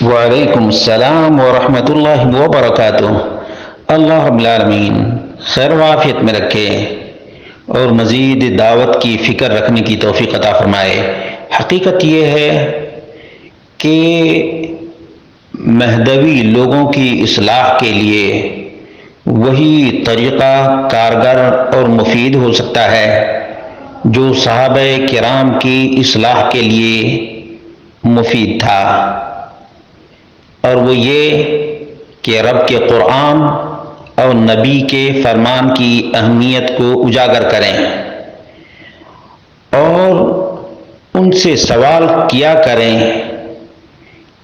وعلیکم السلام ورحمۃ اللہ وبرکاتہ۔ اللہ رب العالمین خیر و عافیت میں رکھے اور مزید دعوت کی فکر رکھنے کی توفیق عطا فرمائے۔ حقیقت یہ ہے کہ مہدوی لوگوں کی اصلاح کے لیے وہی طریقہ کارگر اور مفید ہو سکتا ہے جو صحابہ کرام کی اصلاح کے لیے مفید تھا، اور وہ یہ کہ رب کے قرآن اور نبی کے فرمان کی اہمیت کو اجاگر کریں اور ان سے سوال کیا کریں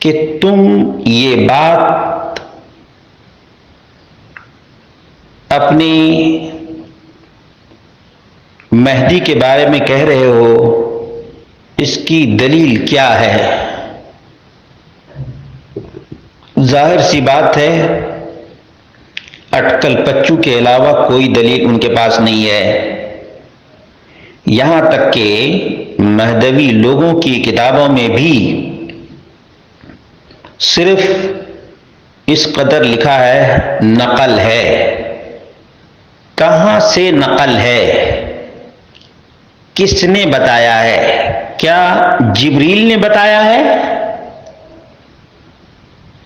کہ تم یہ بات اپنی مہدی کے بارے میں کہہ رہے ہو، اس کی دلیل کیا ہے؟ ظاہر سی بات ہے اٹکل پچو کے علاوہ کوئی دلیل ان کے پاس نہیں ہے۔ یہاں تک کہ مہدوی لوگوں کی کتابوں میں بھی صرف اس قدر لکھا ہے نقل ہے۔ کہاں سے نقل ہے؟ کس نے بتایا ہے؟ کیا جبریل نے بتایا ہے؟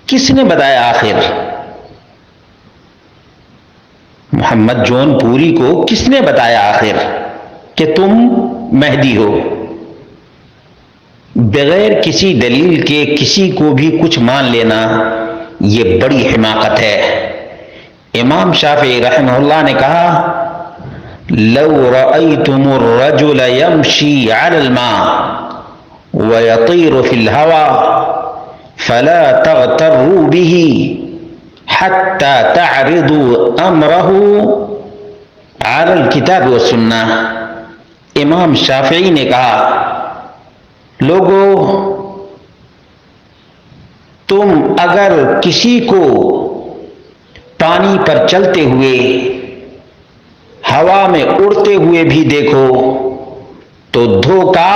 کس نے بتایا آخر؟ محمد جون پوری کو کس نے بتایا آخر کہ تم مہدی ہو؟ بغیر کسی دلیل کے کسی کو بھی کچھ مان لینا یہ بڑی حماقت ہے۔ امام شافعی رحمہ اللہ نے کہا لو رأيتم الرجل يمشي على الماء ويطير في الهواء فلا تغتروا به حتى تعرضوا امره على الكتاب والسنہ۔ امام شافعی نے کہا لوگو، تم اگر کسی کو پانی پر چلتے ہوئے، ہوا میں اڑتے ہوئے بھی دیکھو تو دھوکہ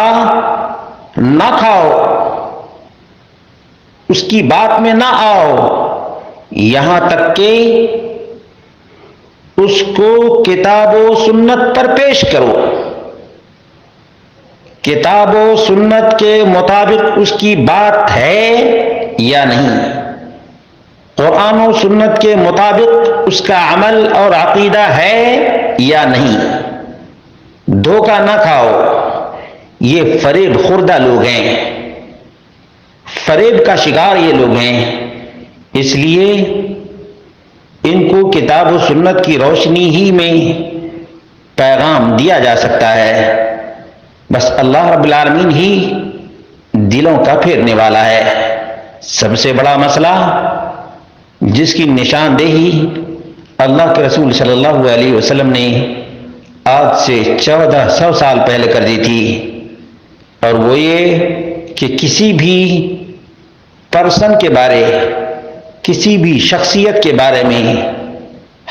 نہ کھاؤ، اس کی بات میں نہ آؤ، یہاں تک کہ اس کو کتاب و سنت پر پیش کرو۔ کتاب و سنت کے مطابق اس کی بات ہے یا نہیں؟ قرآن و سنت کے مطابق اس کا عمل اور عقیدہ ہے یا نہیں؟ دھوکہ نہ کھاؤ۔ یہ فریب خوردہ لوگ ہیں، فریب کا شکار یہ لوگ ہیں، اس لیے ان کو کتاب و سنت کی روشنی ہی میں پیغام دیا جا سکتا ہے۔ بس اللہ رب العالمین ہی دلوں کا پھیرنے والا ہے۔ سب سے بڑا مسئلہ جس کی نشاندہی اللہ کے رسول صلی اللہ علیہ وسلم نے آج سے 1400 سال پہلے کر دی تھی، اور وہ یہ کہ کسی بھی پرسن کے بارے، کسی بھی شخصیت کے بارے میں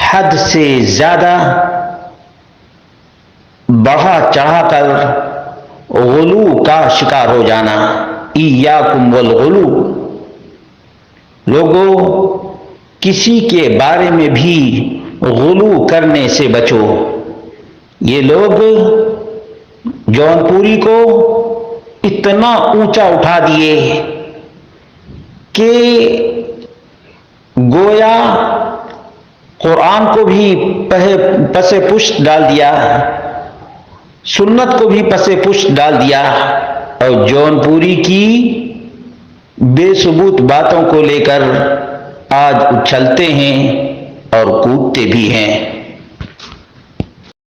حد سے زیادہ بڑھا چڑھا کر غلو کا شکار ہو جانا، ایاکم والغلو، لوگوں کسی کے بارے میں بھی غلو کرنے سے بچو۔ یہ لوگ جون پوری کو اتنا اونچا اٹھا دیے کہ گویا قرآن کو بھی پس پشت ڈال دیا، سنت کو بھی پس پشت ڈال دیا، اور جون پوری کی بے ثبوت باتوں کو لے کر آج اچھلتے ہیں اور کودتے بھی ہیں۔